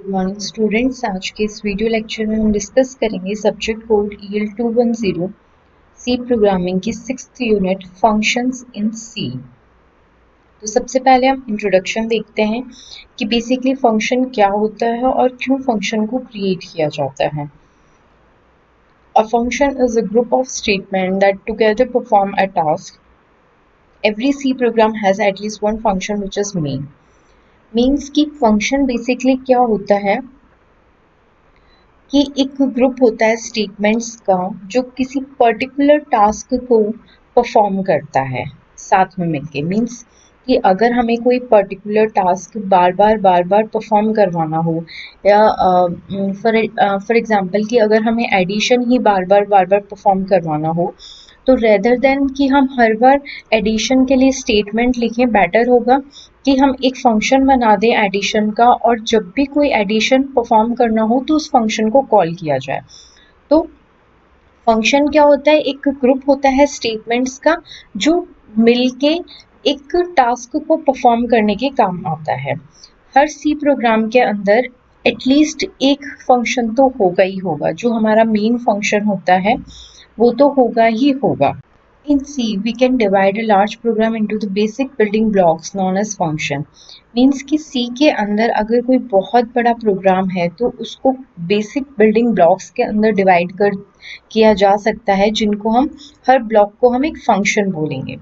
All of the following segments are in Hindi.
Good morning students. आज के इस वीडियो लेक्चर में हम डिस्कस करेंगे subject code EL 210 C programming की 6th यूनिट फंक्शंस इन सी। तो सबसे पहले हम इंट्रोडक्शन देखते हैं कि बेसिकली फंक्शन क्या होता है और क्यों फंक्शन को क्रिएट किया जाता है। A function is a group of statement that together perform a task. Every C program has at least one function which is main. Means कि फंक्शन बेसिकली क्या होता है कि एक ग्रुप होता है स्टेटमेंट्स का जो किसी पर्टिकुलर टास्क को परफॉर्म करता है साथ में मिलके। मीन्स कि अगर हमें कोई पर्टिकुलर टास्क बार बार परफॉर्म करवाना हो या फॉर एग्जांपल कि अगर हमें एडिशन ही बार बार परफॉर्म करवाना हो तो रेदर देन कि हम हर बार एडिशन के लिए स्टेटमेंट लिखें, बेटर होगा कि हम एक फंक्शन बना दें एडिशन का और जब भी कोई एडिशन परफॉर्म करना हो तो उस फंक्शन को कॉल किया जाए। तो फंक्शन क्या होता है? एक ग्रुप होता है स्टेटमेंट्स का जो मिलके एक टास्क को परफॉर्म करने के काम आता है। हर सी प्रोग्राम के अंदर एटलीस्ट एक फंक्शन तो होगा ही होगा, जो हमारा मेन फंक्शन होता है वो तो होगा ही होगा। In C, we can divide a large program into the basic building blocks known as function. Means कि C के अंदर अगर कोई बहुत बड़ा प्रोग्राम है तो उसको बेसिक बिल्डिंग ब्लॉक्स के अंदर डिवाइड कर किया जा सकता है, जिनको हम हर ब्लॉक को हम एक फंक्शन बोलेंगे।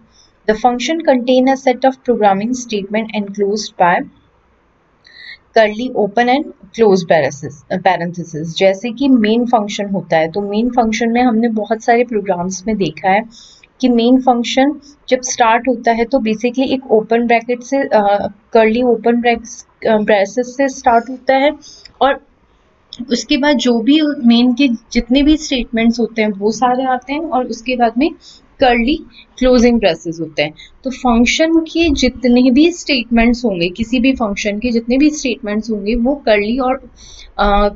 The function contain a set of programming statement enclosed by curly open and close parenthesis. जैसे कि मेन फंक्शन होता है तो मेन फंक्शन में हमने बहुत सारे प्रोग्राम्स में देखा है कि मेन फंक्शन जब स्टार्ट होता है तो बेसिकली एक ओपन ब्रैकेट से कर्ली ओपन ब्रेसेस से स्टार्ट होता है और उसके बाद जो भी मेन के जितने भी स्टेटमेंट्स होते हैं वो सारे आते हैं और उसके बाद में कर्ली क्लोजिंग ब्रेसेस होते हैं। तो फंक्शन के जितने भी स्टेटमेंट्स होंगे, किसी भी फंक्शन के जितने भी स्टेटमेंट्स होंगे वो कर्ली और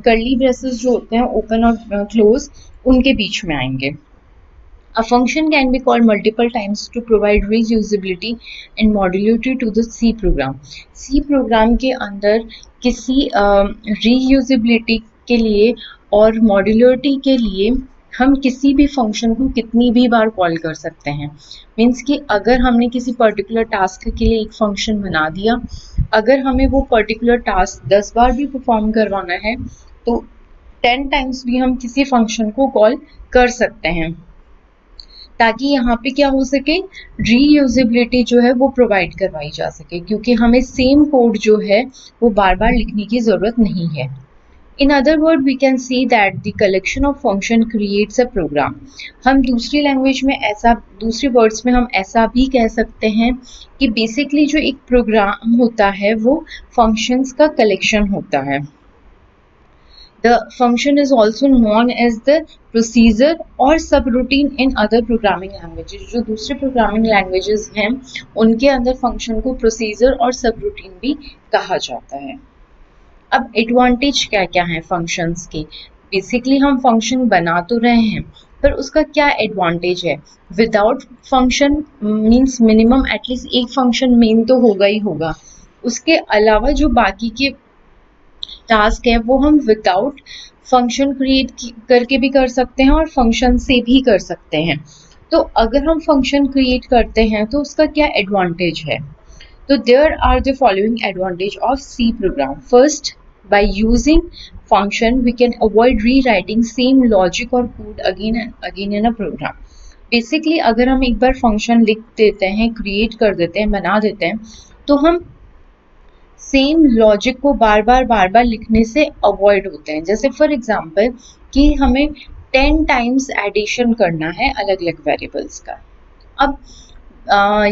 कर्ली ब्रेसेस जो होते हैं ओपन और क्लोज उनके बीच में आएंगे। A function can be called multiple times to provide reusability and modularity to the C program. C program के अंदर किसी reusability के लिए और modularity के लिए हम किसी भी फंक्शन को कितनी भी बार कॉल कर सकते हैं। मीन्स कि अगर हमने किसी पर्टिकुलर टास्क के लिए एक फंक्शन बना दिया, अगर हमें वो पर्टिकुलर टास्क 10 बार भी परफॉर्म करवाना है तो 10 टाइम्स भी हम किसी फंक्शन को कॉल कर सकते हैं, ताकि यहाँ पे क्या हो सके, रीयूजेबिलिटी जो है वो प्रोवाइड करवाई जा सके, क्योंकि हमें सेम कोड जो है वो बार बार लिखने की ज़रूरत नहीं है। In other word we can see that the collection of function creates a program. हम दूसरी लैंग्वेज में ऐसा, दूसरे वर्ड्स में हम ऐसा भी कह सकते हैं कि बेसिकली जो एक प्रोग्राम होता है वो फंक्शंस का कलेक्शन होता है। The function is also known as the procedure or subroutine in other programming languages. जो दूसरे programming languages हैं उनके अंदर function को procedure और subroutine भी कहा जाता है। अब advantage क्या क्या है functions के? Basically हम function बना तो रहे हैं पर उसका क्या advantage है? Without function means minimum at least एक function main तो होगा ही होगा। उसके अलावा जो बाकी के टास्क है वो हम विदाउट फंक्शन क्रिएट करके भी कर सकते हैं और फंक्शन से भी कर सकते हैं। तो अगर हम फंक्शन क्रिएट करते हैं तो उसका क्या एडवांटेज है? तो there are the following advantage of C program. First, by using function we can avoid rewriting same logic or code again and again in a program. Basically अगर हम एक बार फंक्शन लिख देते हैं, क्रिएट कर देते हैं, बना देते हैं, तो हम सेम लॉजिक को बार बार लिखने से अवॉइड होते हैं। जैसे फॉर एग्जांपल कि हमें 10 टाइम्स एडिशन करना है अलग अलग वेरिएबल्स का। अब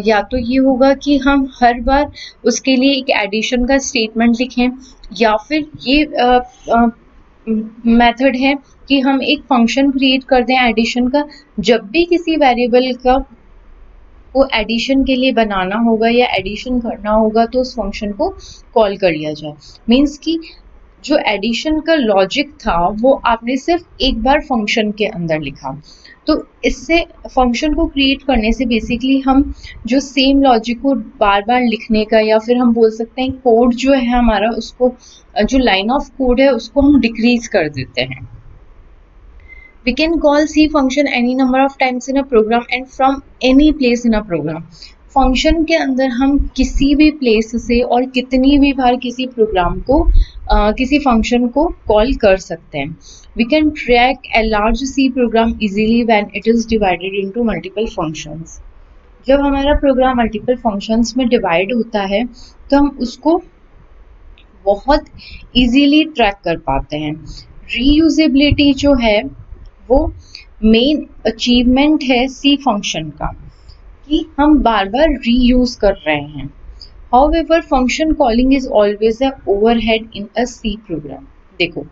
या तो ये होगा कि हम हर बार उसके लिए एक एडिशन का स्टेटमेंट लिखें, या फिर ये मेथड है कि हम एक फंक्शन क्रिएट कर दें एडिशन का। जब भी किसी वेरिएबल का को एडिशन के लिए बनाना होगा या एडिशन करना होगा तो उस फंक्शन को कॉल कर लिया जाए। मीन्स कि जो एडिशन का लॉजिक था वो आपने सिर्फ एक बार फंक्शन के अंदर लिखा। तो इससे फंक्शन को क्रिएट करने से बेसिकली हम जो सेम लॉजिक को बार बार लिखने का, या फिर हम बोल सकते हैं कोड जो है हमारा, उसको जो लाइन ऑफ कोड है उसको हम डिक्रीज कर देते हैं. We can call C function any number of times in a program and from any place in a program. Function के अंदर हम किसी भी प्लेस से और कितनी भी बार किसी प्रोग्राम को किसी फंक्शन को कॉल कर सकते हैं. We can track a large C program easily when it is divided into multiple functions. जब हमारा प्रोग्राम मल्टीपल फंक्शंस में डिवाइड होता है तो हम उसको बहुत इजीली ट्रैक कर पाते हैं. रीयूजेबिलिटी जो है वो मेन अचीवमेंट है सी फंक्शन का, कि हम बार बार रीयूज कर रहे हैं. However function calling is always a overhead in a C program. देखो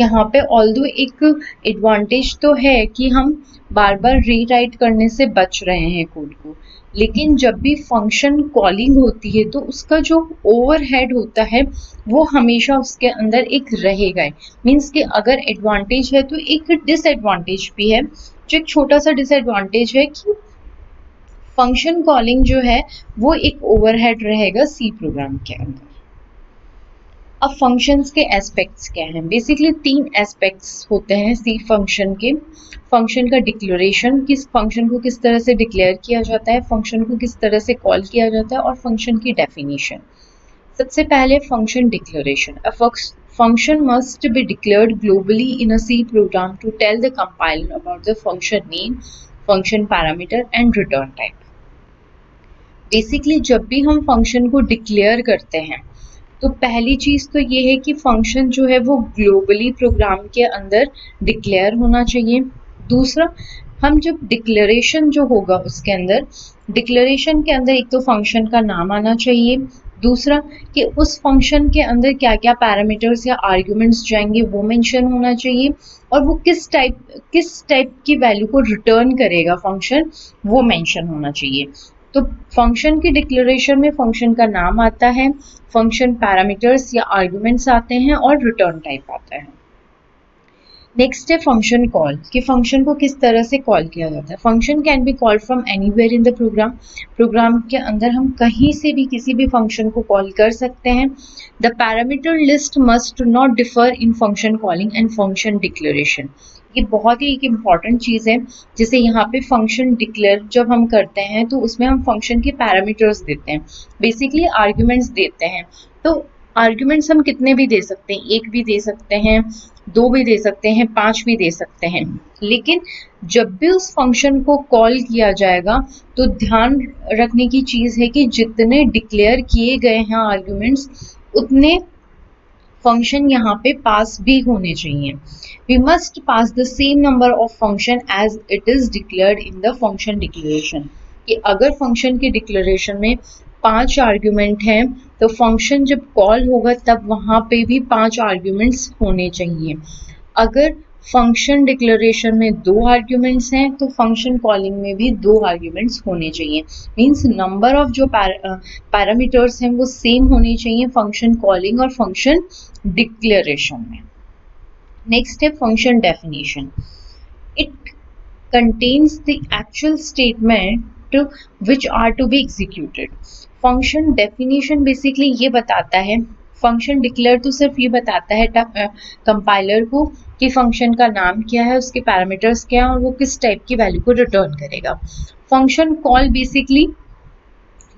यहाँ पे ऑल्दो एक एडवांटेज तो है कि हम बार बार रीराइट करने से बच रहे हैं कोड को, लेकिन जब भी फंक्शन कॉलिंग होती है तो उसका जो ओवरहेड होता है वो हमेशा उसके अंदर एक रहेगा. मीन्स कि अगर एडवांटेज है तो एक डिसएडवांटेज भी है. जो एक छोटा सा डिसएडवांटेज है कि फंक्शन कॉलिंग जो है वो एक ओवरहेड रहेगा सी प्रोग्राम के अंदर. अब फंक्शंस के एस्पेक्ट्स क्या हैं? बेसिकली 3 एस्पेक्ट्स होते हैं सी फंक्शन के. फंक्शन का डिक्लेरेशन, किस फंक्शन को किस तरह से डिक्लेयर किया जाता है, फंक्शन को किस तरह से कॉल किया जाता है, और फंक्शन की डेफिनेशन. सबसे पहले function declaration. A function must be declared globally in a C program to tell the compiler about the function name, function parameter and return type. Basically जब भी हम फंक्शन को डिक्लेयर करते हैं तो पहली चीज तो ये है कि फंक्शन जो है वो ग्लोबली प्रोग्राम के अंदर डिक्लेयर होना चाहिए. दूसरा, हम जब डिक्लेरेशन जो होगा उसके अंदर, डिक्लेरेशन के अंदर एक तो फंक्शन का नाम आना चाहिए. दूसरा कि उस फंक्शन के अंदर क्या क्या पैरामीटर्स या आर्ग्यूमेंट्स जाएंगे वो मेंशन होना चाहिए, और वो किस टाइप की वैल्यू को रिटर्न करेगा फंक्शन, वो मेंशन होना चाहिए. तो फंक्शन की डिक्लेरेशन में फंक्शन का नाम आता है, फंक्शन पैरामीटर्स या आर्गुमेंट्स आते हैं, और रिटर्न टाइप आता है. नेक्स्ट है फंक्शन कॉल, कि फंक्शन को किस तरह से कॉल किया जाता है. Function can be called from anywhere in the program. Program के अंदर हम कहीं से भी किसी भी फंक्शन को कॉल कर सकते हैं. The parameter list must not differ in function calling and function declaration. ये बहुत ही एक इम्पॉर्टेंट चीज़ है. जैसे यहाँ पे फंक्शन डिक्लेयर जब हम करते हैं तो उसमें हम फंक्शन के पैरामीटर्स देते हैं, बेसिकली आर्ग्यूमेंट्स देते हैं. तो आर्ग्यूमेंट्स हम कितने भी दे सकते हैं, 1 भी दे सकते हैं, 2 भी दे सकते हैं, 5 भी दे सकते हैं. लेकिन जब भी उस फंक्शन को कॉल किया जाएगा तो ध्यान रखने की चीज़ है कि जितने डिक्लेयर किए गए हैं आर्ग्यूमेंट्स उतने फंक्शन यहाँ पे पास भी होने चाहिए. We must pass the same number of function as it is declared in the function declaration. कि अगर फंक्शन के डिक्लेरेशन में 5 आर्ग्यूमेंट हैं तो फंक्शन जब कॉल होगा तब वहाँ पे भी 5 आर्ग्यूमेंट्स होने चाहिए. अगर फंक्शन डिक्लेरेशन में 2 आर्ग्यूमेंट्स हैं तो फंक्शन कॉलिंग में भी 2 आर्ग्यूमेंट्स होने चाहिए. मीन्स नंबर ऑफ जो पैरामीटर्स हैं वो सेम होने चाहिए फंक्शन कॉलिंग और फंक्शन डिक्लेरेशन में. नेक्स्ट है function definition. It contains the actual statement which are to be executed. Function definition basically ये बताता है, फंक्शन डिक्लेयर तो सिर्फ ये बताता है कंपाइलर को कि फंक्शन का नाम क्या है, उसके पैरामीटर्स क्या है और वो किस टाइप की वैल्यू को रिटर्न करेगा. फंक्शन कॉल बेसिकली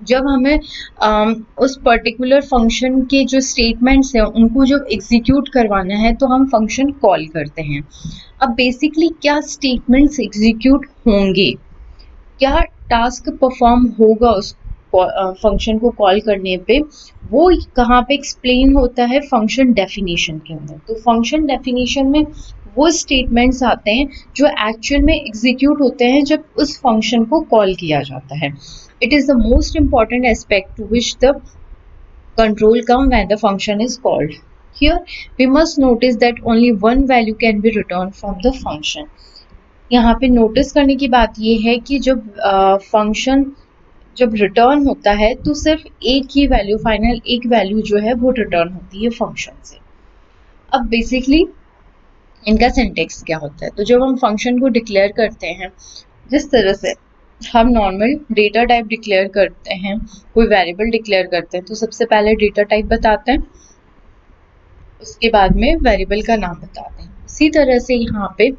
जब हमें उस पर्टिकुलर फंक्शन के जो स्टेटमेंट्स हैं उनको जब एग्जीक्यूट करवाना है तो हम फंक्शन कॉल करते हैं. अब बेसिकली क्या स्टेटमेंट्स एग्जीक्यूट होंगे, क्या टास्क परफॉर्म होगा उस फंक्शन को कॉल करने पे, वो कहाँ पे एक्सप्लेन होता है फंक्शन डेफिनेशन के अंदर. तो फंक्शन डेफिनेशन में वो स्टेटमेंट्स आते हैं जो एक्चुअल में एग्जीक्यूट होते हैं जब उस फंक्शन को कॉल किया जाता है. It is the most important aspect to which the control comes when the function is called. Here we must notice that only one value can be returned from the function. यहाँ पे नोटिस करने की बात ये है कि जब फंक्शन जब रिटर्न होता है तो सिर्फ एक ही वैल्यू, फाइनल एक वैल्यू जो है वो रिटर्न होती है फंक्शन से. अब बेसिकली इनका सिंटेक्स क्या होता है। तो जब हम फंक्शन को डिक्लेयर करते हैं, जिस तरह से हम नॉर्मल डेटा टाइप डिक्लेयर करते हैं, कोई वेरिएबल डिक्लेयर करते हैं, तो सबसे पहले डेटा टाइप बताते हैं, उसके बाद में वेरिएबल का नाम बताते हैं। इसी तरह से यहाँ पे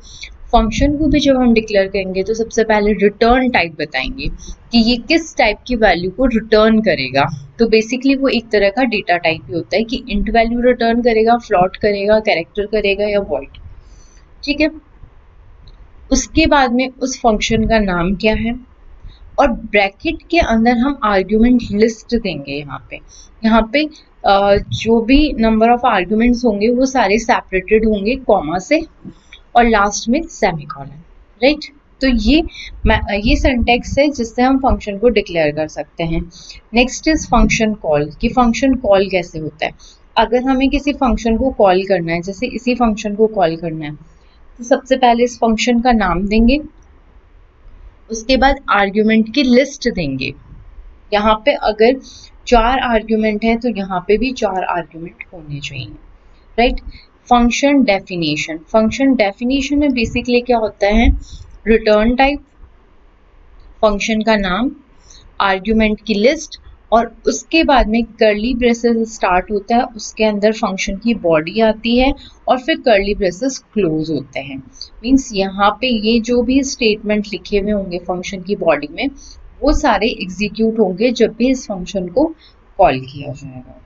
फंक्शन को भी जब हम डिक्लेयर करेंगे तो सबसे पहले रिटर्न टाइप बताएंगे कि ये किस टाइप की वैल्यू को रिटर्न करेगा। तो बेसिकली वो एक तरह का डेटा टाइप ही होता है कि इंट वैल्यू रिटर्न करेगा, फ्लोट करेगा, कैरेक्टर करेगा या वॉइड। ठीक है। उसके बाद में उस फंक्शन का नाम क्या है, और ब्रैकेट के अंदर हम आर्ग्यूमेंट लिस्ट देंगे। यहाँ पे जो भी नंबर ऑफ आर्ग्यूमेंट्स होंगे वो सारे सेपरेटेड होंगे कॉमा से, और लास्ट में सेमीकोलन। राइट। तो ये सिंटैक्स है जिससे हम फंक्शन को डिक्लेयर कर सकते हैं। नेक्स्ट इज फंक्शन कॉल, कि फंक्शन कॉल कैसे होता है। अगर हमें किसी फंक्शन को कॉल करना है, जैसे इसी फंक्शन को कॉल करना है, तो सबसे पहले इस फंक्शन का नाम देंगे, उसके बाद आर्ग्यूमेंट की लिस्ट देंगे। यहाँ पे अगर 4 आर्ग्यूमेंट है तो यहाँ पे भी 4 आर्ग्यूमेंट होने चाहिए। राइट। फंक्शन डेफिनेशन में बेसिकली क्या होता है, रिटर्न टाइप, फंक्शन का नाम, आर्ग्यूमेंट की लिस्ट, और उसके बाद में कर्ली ब्रेसेस स्टार्ट होता है, उसके अंदर फंक्शन की बॉडी आती है और फिर कर्ली ब्रेसेस क्लोज होते हैं। मींस यहाँ पे ये जो भी स्टेटमेंट लिखे हुए होंगे फंक्शन की बॉडी में, वो सारे एग्जीक्यूट होंगे जब भी इस फंक्शन को कॉल किया जाएगा।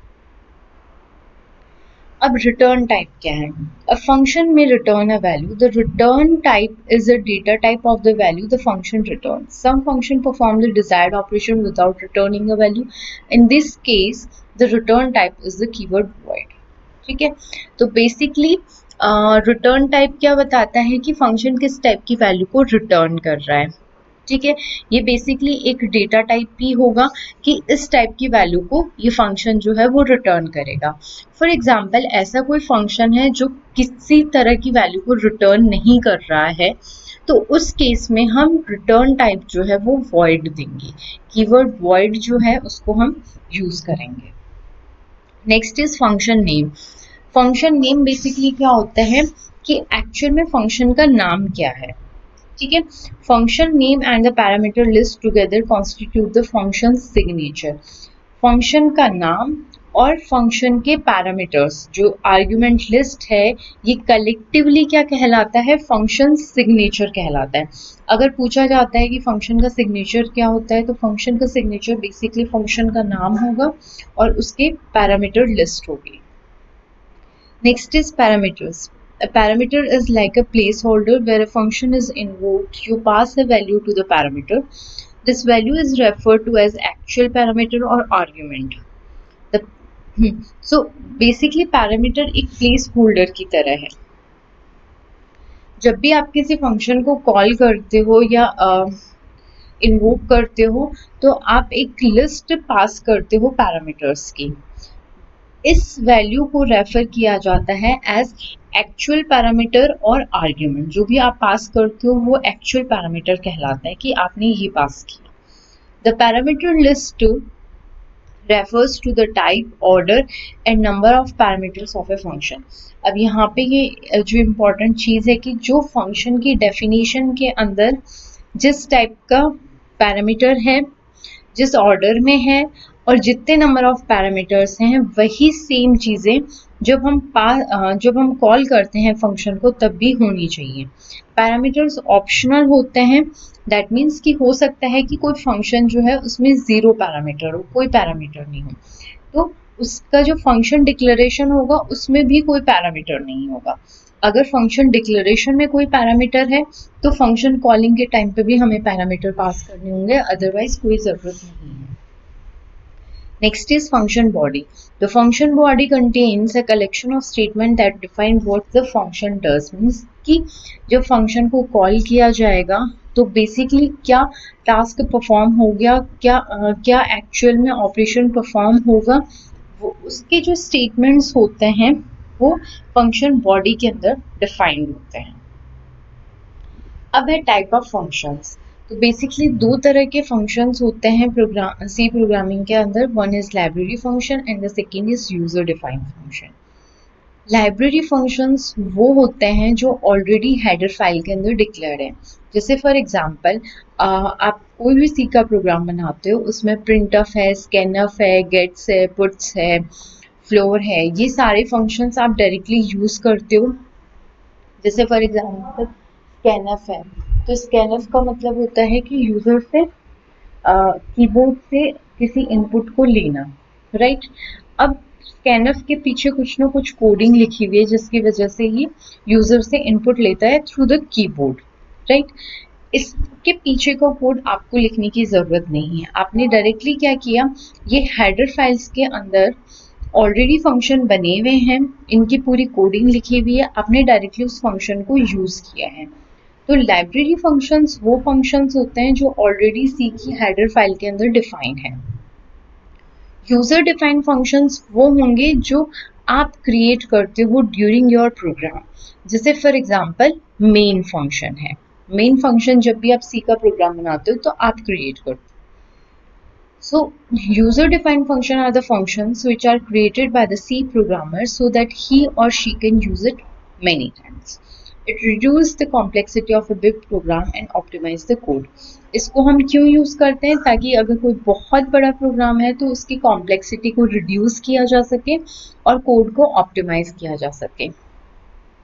अब रिटर्न टाइप क्या है। अ फंक्शन में return a value, the return type is a data type of the value the function return. Some function perform the desired operation without returning a value, in this case the return type is the keyword void. ठीक है। तो बेसिकली रिटर्न टाइप क्या बताता है कि फंक्शन किस टाइप की वैल्यू को रिटर्न कर रहा है। ठीक है। ये बेसिकली एक डेटा टाइप भी होगा कि इस टाइप की वैल्यू को ये फंक्शन जो है वो रिटर्न करेगा। फॉर एग्जाम्पल ऐसा कोई फंक्शन है जो किसी तरह की वैल्यू को रिटर्न नहीं कर रहा है, तो उस केस में हम रिटर्न टाइप जो है वो वॉइड देंगे। कीवर्ड वॉइड जो है उसको हम यूज करेंगे। Next is function name. Function name basically क्या होता है कि एक्चुअल में फंक्शन का नाम क्या है। ठीक है। Function name and the parameter list together constitute the function signature. Function का नाम और फंक्शन के पैरामीटर्स जो आर्ग्यूमेंट लिस्ट है, ये कलेक्टिवली क्या कहलाता है, फंक्शन सिग्नेचर कहलाता है। अगर पूछा जाता है कि फंक्शन का सिग्नेचर क्या होता है, तो फंक्शन का सिग्नेचर बेसिकली फंक्शन का नाम होगा और उसके पैरामीटर लिस्ट होगी। Next is parameters. A parameter is like a placeholder where a function is invoked. You pass a value to the parameter. This value is referred to as actual parameter or argument. The so basically parameter एक placeholder की तरह है। जब भी आप किसी फंक्शन को कॉल करते हो या इन्वोक करते हो, तो आप एक लिस्ट पास करते हो पैरामीटर्स की। इस वैल्यू को रेफर किया जाता है एज एक्चुअल पैरामीटर और आर्ग्यूमेंट। जो भी आप पास करते हो वो एक्चुअल पैरामीटर कहलाता है कि आपने ये पास किया। The parameter list refers to the type, order and number of parameters of a function. अब यहाँ पे ये जो इम्पोर्टेंट चीज़ है कि जो फंक्शन की डेफिनेशन के अंदर जिस टाइप का पैरामीटर है, जिस ऑर्डर में है और जितने नंबर ऑफ पैरामीटर्स हैं, वही सेम चीज़ें जब हम कॉल करते हैं फंक्शन को तब भी होनी चाहिए। पैरामीटर्स ऑप्शनल होते हैं। दैट मीन्स कि हो सकता है कि कोई फंक्शन जो है उसमें 0 पैरामीटर हो, कोई पैरामीटर नहीं हो, तो उसका जो फंक्शन डिक्लेरेशन होगा उसमें भी कोई पैरामीटर नहीं होगा। अगर फंक्शन डिक्लेरेशन में कोई पैरामीटर है तो फंक्शन कॉलिंग के टाइम पे भी हमें पैरामीटर पास करने होंगे, अदरवाइज कोई ज़रूरत नहीं है। Next is function body. The function body contains a collection of statements that define what the function does. Means कि जब फंक्शन को कॉल किया जाएगा तो बेसिकली क्या टास्क परफॉर्म हो गया, क्या एक्चुअल में ऑपरेशन परफॉर्म होगा, वो उसके जो स्टेटमेंट्स होते हैं वो फंक्शन बॉडी के अंदर डिफाइंड होते हैं। अब है टाइप ऑफ फंक्शंस। तो बेसिकली 2 तरह के फंक्शंस होते हैं सी प्रोग्रामिंग के अंदर। One is library function and the second is user defined function. Library functions वो होते हैं जो ऑलरेडी हेडर फाइल के अंदर डिक्लेयर्ड हैं। जैसे फॉर एग्जांपल आप कोई भी सी का प्रोग्राम बनाते हो, उसमें प्रिंटफ है, स्कैनफ है, गेट्स है, पुट्स है, फ्लोर है, ये सारे फंक्शंस आप डायरेक्टली यूज करते हो। जैसे फॉर एग्जांपल स्कैनफ है, तो स्कैनफ का मतलब होता है कि यूजर से कीबोर्ड से किसी इनपुट को लेना, राइट। अब स्कैनफ के पीछे कुछ ना कुछ कोडिंग लिखी हुई है जिसकी वजह से ये यूजर से इनपुट लेता है थ्रू द कीबोर्ड, राइट। इसके पीछे का कोड आपको लिखने की जरूरत नहीं है। आपने डायरेक्टली क्या किया, ये हेडर फाइल्स के अंदर ऑलरेडी फंक्शन बने हुए हैं, इनकी पूरी कोडिंग लिखी हुई है, आपने डायरेक्टली उस फंक्शन को यूज किया है। तो लाइब्रेरी फंक्शंस वो फंक्शंस होते हैं जो ऑलरेडी सी की हेडर फाइल के अंदर डिफाइंड है। यूजर डिफाइंड फंक्शंस वो होंगे जो आप क्रिएट करते हो ड्यूरिंग योर प्रोग्राम। जैसे फॉर एग्जांपल मेन फंक्शन है, मेन फंक्शन जब भी आप सी का प्रोग्राम बनाते हो तो आप क्रिएट करते हो। So, user-defined function are the functions which are created by the C programmer so that he or she can use it many times. It reduces the complexity of a big program and optimize the code. इसको हम क्यों यूज करते हैं, ताकि अगर कोई बहुत बड़ा प्रोग्राम है तो उसकी कॉम्प्लेक्सिटी को रिड्यूस किया जा सके और कोड को ऑप्टिमाइज किया जा सके।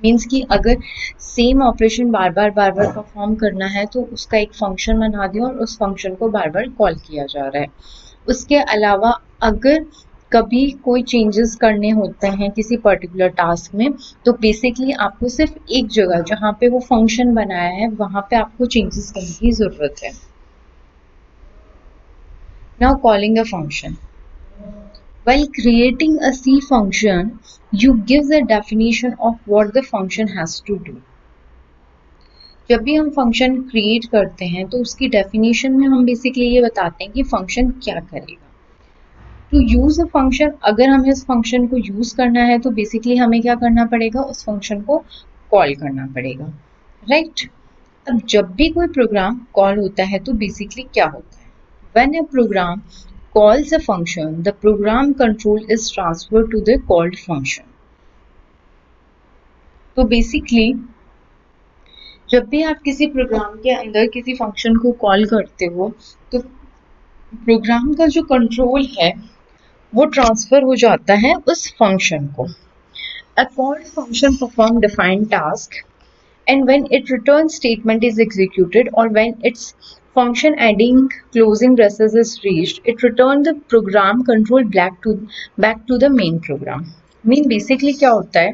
मीन्स कि अगर सेम ऑपरेशन बार बार परफॉर्म करना है तो उसका एक फंक्शन बना दिया और उस फंक्शन को बार बार कॉल किया जा रहा है। उसके अलावा अगर कभी कोई चेंजेस करने होते हैं किसी पर्टिकुलर टास्क में, तो बेसिकली आपको सिर्फ एक जगह जहाँ पे वो फंक्शन बनाया है वहाँ पे आपको चेंजेस करने की जरूरत है। Now calling a function. While creating a C function, you give the definition of what the function has to do. जब भी हम फंक्शन क्रिएट करते हैं तो उसकी डेफिनेशन में हम बेसिकली ये बताते हैं कि फंक्शन क्या करेगा। टू यूज अ फंक्शन, अगर हमें उस फंक्शन को यूज करना है तो बेसिकली हमें क्या करना पड़ेगा, उस फंक्शन को कॉल करना पड़ेगा, राइट। अब जब भी कोई प्रोग्राम कॉल होता है तो बेसिकली क्या होता है, when a program calls a function, the program control is transferred to the called function. तो बेसिकली जब भी आप किसी प्रोग्राम के अंदर किसी फंक्शन को कॉल करते हो तो प्रोग्राम का जो कंट्रोल है वो ट्रांसफर हो जाता है उस फंक्शन को। A called function perform defined task and when it return statement is executed or when its function adding closing braces is reached, it return the program control back to the main program. Mean basically क्या होता है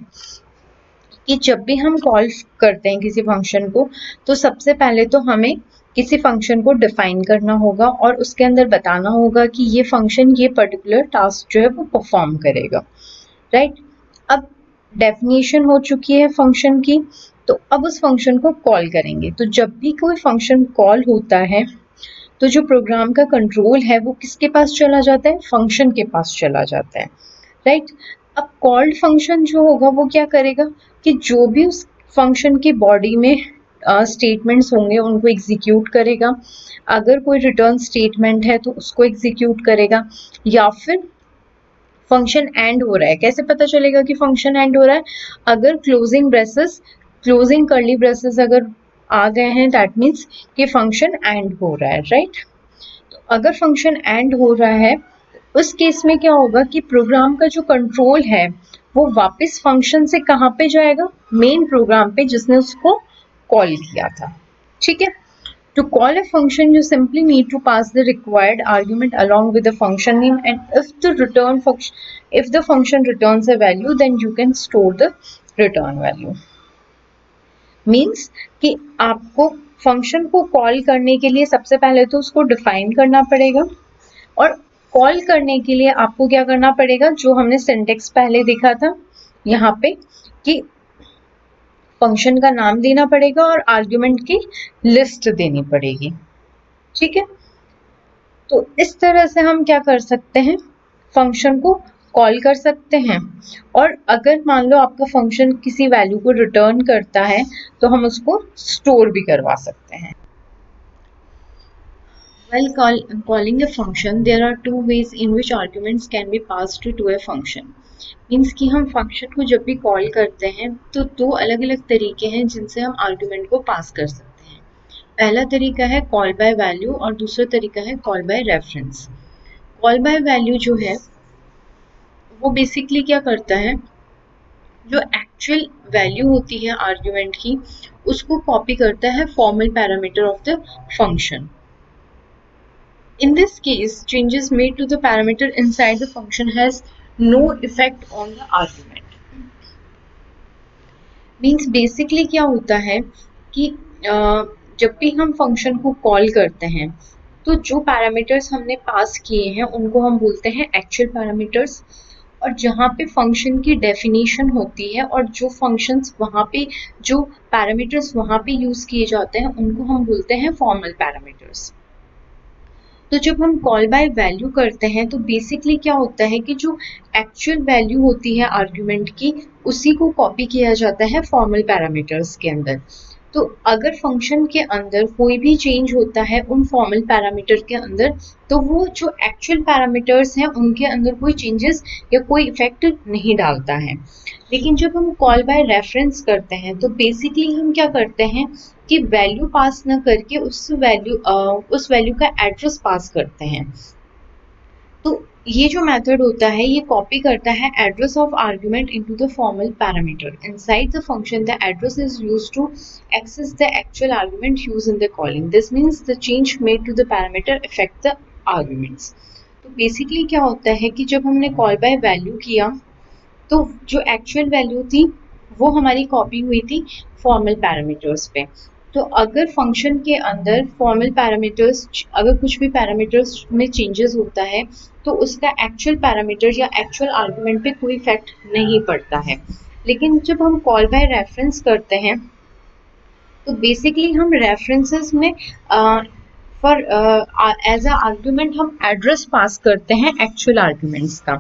कि जब भी हम कॉल करते हैं किसी फंक्शन को तो सबसे पहले तो हमें किसी फंक्शन को डिफाइन करना होगा और उसके अंदर बताना होगा कि ये फंक्शन ये पर्टिकुलर टास्क जो है वो परफॉर्म करेगा, राइट। अब डेफिनेशन हो चुकी है फंक्शन की, तो अब उस फंक्शन को कॉल करेंगे। तो जब भी कोई फंक्शन कॉल होता है तो जो प्रोग्राम का कंट्रोल है वो किसके पास चला जाता है, फंक्शन के पास चला जाता है, राइट। अब कॉल्ड फंक्शन जो होगा वो क्या करेगा कि जो भी उस फंक्शन की बॉडी में स्टेटमेंट्स होंगे उनको एग्जीक्यूट करेगा। अगर कोई रिटर्न स्टेटमेंट है तो उसको एग्जीक्यूट करेगा, या फिर फंक्शन एंड हो रहा है, कैसे पता चलेगा कि फंक्शन एंड हो रहा है, अगर क्लोजिंग कर्ली ब्रेसेस अगर आ गए हैं दैट मीन्स कि फंक्शन एंड हो रहा है, राइट। तो अगर फंक्शन एंड हो रहा है उस केस में क्या होगा कि प्रोग्राम का जो कंट्रोल है वो वापस फंक्शन से कहाँ पे जाएगा, मेन प्रोग्राम पे जिसने उसको कॉल किया था, ठीक है। To call a function, you simply need to pass the required argument along with the function name, and if the function returns a value, then you can store the return value. Means कि आपको फंक्शन को कॉल करने के लिए सबसे पहले तो उसको डिफाइन करना पड़ेगा और कॉल करने के लिए आपको क्या करना पड़ेगा, जो हमने सिंटेक्स पहले देखा था यहाँ पे कि फंक्शन का नाम देना पड़ेगा और आर्ग्यूमेंट की लिस्ट देनी पड़ेगी, ठीक है। तो इस तरह से हम क्या कर सकते हैं, फंक्शन को कॉल कर सकते हैं। और अगर मान लो आपका फंक्शन किसी वैल्यू को रिटर्न करता है तो हम उसको स्टोर भी करवा सकते हैं। While calling a function, there are two ways in which arguments can be passed to a function. Means कि हम फंक्शन को जब भी कॉल करते हैं तो दो अलग अलग तरीके हैं जिनसे हम आर्गुमेंट को पास कर सकते हैं। पहला तरीका है कॉल बाय वैल्यू और दूसरा तरीका है call by reference. Call by value जो है वो बेसिकली क्या करता है, जो एक्चुअल वैल्यू होती है आर्ग्यूमेंट की उसको कॉपी करता है formal parameter of the function. In this case, changes made to the parameter inside the function has no effect on the argument. Means basically क्या होता है कि जब भी हम फंक्शन को कॉल करते हैं तो जो पैरामीटर्स हमने पास किए हैं उनको हम बोलते हैं एक्चुअल पैरामीटर्स, और जहाँ पे फंक्शन की डेफिनेशन होती है और जो फंक्शंस वहाँ पे जो पैरामीटर्स वहाँ पे यूज किए जाते हैं उनको हम बोलते हैं फॉर्मल पैरामीटर्स। तो जब हम कॉल बाय वैल्यू करते हैं तो बेसिकली क्या होता है कि जो एक्चुअल वैल्यू होती है आर्ग्यूमेंट की उसी को कॉपी किया जाता है फॉर्मल पैरामीटर्स के अंदर। तो अगर फंक्शन के अंदर कोई भी चेंज होता है उन फॉर्मल पैरामीटर के अंदर तो वो जो एक्चुअल पैरामीटर्स हैं उनके अंदर कोई चेंजेस या कोई इफेक्ट नहीं डालता है। लेकिन जब हम कॉल बाय रेफरेंस करते हैं तो बेसिकली हम क्या करते हैं कि वैल्यू पास न करके उस वैल्यू का एड्रेस पास करते हैं। तो ये जो मेथड होता है ये कॉपी करता है address of argument into the formal parameter inside the function. The address is used to access the actual argument used in the calling. This means the change made to the parameter affect the arguments. तो बेसिकली क्या होता है कि जब हमने कॉल बाय वैल्यू किया तो जो एक्चुअल वैल्यू थी वो हमारी कॉपी हुई थी फॉर्मल पैरामीटर्स पे। तो अगर फंक्शन के अंदर फॉर्मल पैरामीटर्स अगर कुछ भी पैरामीटर्स में चेंजेस होता है तो उसका एक्चुअल पैरामीटर या एक्चुअल आर्गुमेंट पे कोई इफेक्ट नहीं पड़ता है। लेकिन जब हम कॉल बाय रेफरेंस करते हैं तो बेसिकली हम रेफरेंसेस में फॉर एज अ आर्गुमेंट हम एड्रेस पास करते हैं एक्चुअल आर्गुमेंट्स का,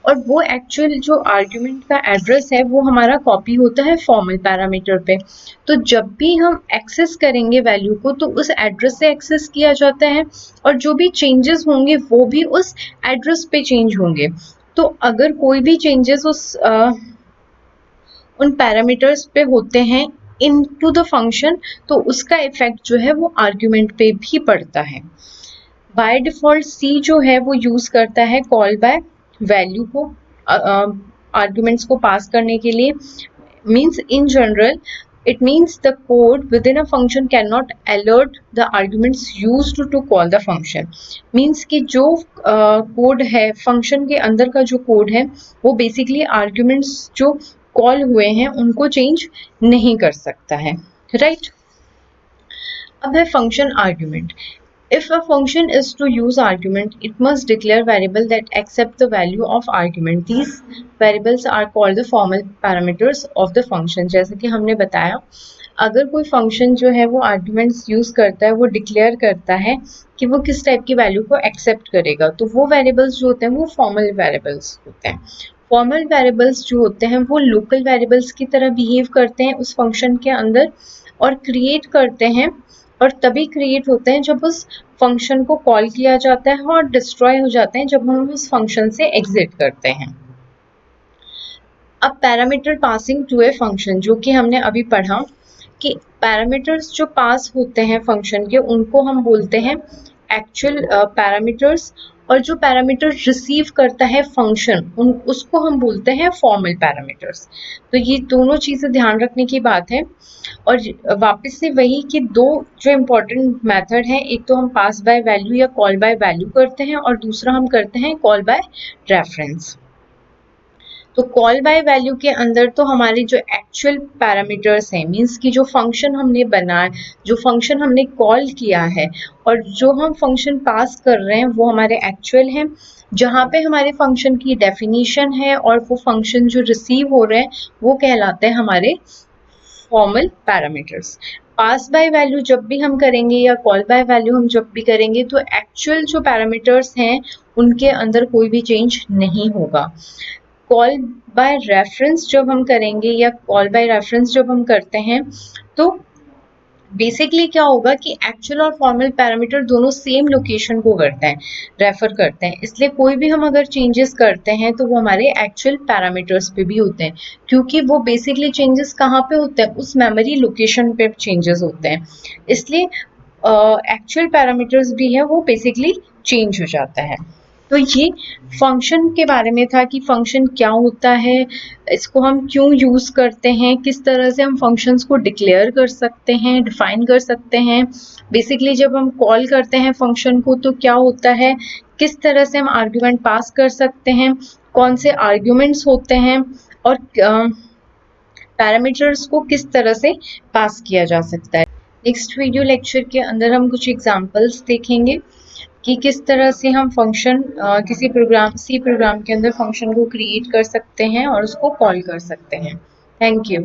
और वो एक्चुअल जो आर्ग्यूमेंट का एड्रेस है वो हमारा कॉपी होता है फॉर्मल पैरामीटर पे। तो जब भी हम एक्सेस करेंगे वैल्यू को तो उस एड्रेस से एक्सेस किया जाता है और जो भी चेंजेस होंगे वो भी उस एड्रेस पे चेंज होंगे। तो अगर कोई भी चेंजेस उन पैरामीटर्स पे होते हैं इन टू द फंक्शन तो उसका इफेक्ट जो है वो आर्ग्यूमेंट पे भी पड़ता है। बाय डिफॉल्ट सी जो है वो यूज करता है कॉल बाय वैल्यू को आर्ग्यूमेंट्स को पास करने के लिए। Means in general it means the code within a function cannot alert the arguments used to call the function। means कि जो कोड है फंक्शन के अंदर का जो कोड है वो बेसिकली आर्ग्यूमेंट्स जो कॉल हुए हैं उनको चेंज नहीं कर सकता है, राइट। अब है function argument. If a function is to use argument, it must declare variable that accept the value of argument. These variables are called the formal parameters of the function। जैसे कि हमने बताया अगर कोई फंक्शन जो है वो आर्ग्यूमेंट्स यूज करता है वो डिक्लेयर करता है कि वो किस टाइप की वैल्यू को एक्सेप्ट करेगा तो वो वेरिएबल्स जो होते हैं वो फॉर्मल वेरिएबल्स होते हैं। फॉर्मल वेरिएबल्स जो होते हैं वो लोकल वेरिएबल्स की तरह बिहेव करते हैं उस फंक्शन के अंदर और क्रिएट करते हैं, और तभी क्रिएट होते हैं जब उस फंक्शन को कॉल किया जाता है और डिस्ट्रॉय हो जाते हैं जब हम उस फंक्शन से एग्जिट करते हैं। अब parameter passing to a function, जो कि हमने अभी पढ़ा कि पैरामीटर्स जो पास होते हैं फंक्शन के उनको हम बोलते हैं एक्चुअल पैरामीटर्स, और जो पैरामीटर रिसीव करता है फंक्शन उसको हम बोलते हैं फॉर्मल पैरामीटर्स। तो ये दोनों चीज़ें ध्यान रखने की बात है। और वापस से वही कि दो जो इम्पोर्टेंट मेथड है, एक तो हम पास बाय वैल्यू या कॉल बाय वैल्यू करते हैं और दूसरा हम करते हैं कॉल बाय रेफरेंस। तो कॉल बाय वैल्यू के अंदर तो हमारे जो एक्चुअल पैरामीटर्स हैं मीन्स कि जो फंक्शन हमने बनाया जो फंक्शन हमने कॉल किया है और जो हम फंक्शन पास कर रहे हैं वो हमारे एक्चुअल हैं, जहाँ पे हमारे फंक्शन की डेफिनेशन है और वो फंक्शन जो रिसीव हो रहे हैं वो कहलाते हैं हमारे formal parameters. Pass by value जब भी हम करेंगे या कॉल बाय वैल्यू हम जब भी करेंगे तो एक्चुअल जो पैरामीटर्स हैं उनके अंदर कोई भी चेंज नहीं होगा। कॉल बाय रेफरेंस जब हम करेंगे या कॉल बाय रेफरेंस जब हम करते हैं तो बेसिकली क्या होगा कि एक्चुअल और फॉर्मल पैरामीटर दोनों सेम लोकेशन को करते हैं, रेफर करते हैं, इसलिए कोई भी हम अगर चेंजेस करते हैं तो वो हमारे एक्चुअल पैरामीटर्स पे भी होते हैं, क्योंकि वो बेसिकली चेंजेस कहाँ पे होते हैं, उस मेमोरी लोकेशन पे चेंजेस होते हैं, इसलिए एक्चुअल पैरामीटर्स भी है वो बेसिकली चेंज हो जाता है। तो ये फंक्शन के बारे में था कि फंक्शन क्या होता है, इसको हम क्यों यूज करते हैं, किस तरह से हम फंक्शंस को डिक्लेयर कर सकते हैं, डिफाइन कर सकते हैं, बेसिकली जब हम कॉल करते हैं फंक्शन को तो क्या होता है, किस तरह से हम आर्ग्यूमेंट पास कर सकते हैं, कौन से आर्ग्यूमेंट्स होते हैं, और पैरामीटर्स को किस तरह से पास किया जा सकता है। नेक्स्ट वीडियो लेक्चर के अंदर हम कुछ एग्जांपल्स देखेंगे कि किस तरह से हम फंक्शन किसी प्रोग्राम सी प्रोग्राम के अंदर फंक्शन को क्रिएट कर सकते हैं और उसको कॉल कर सकते हैं। Thank you.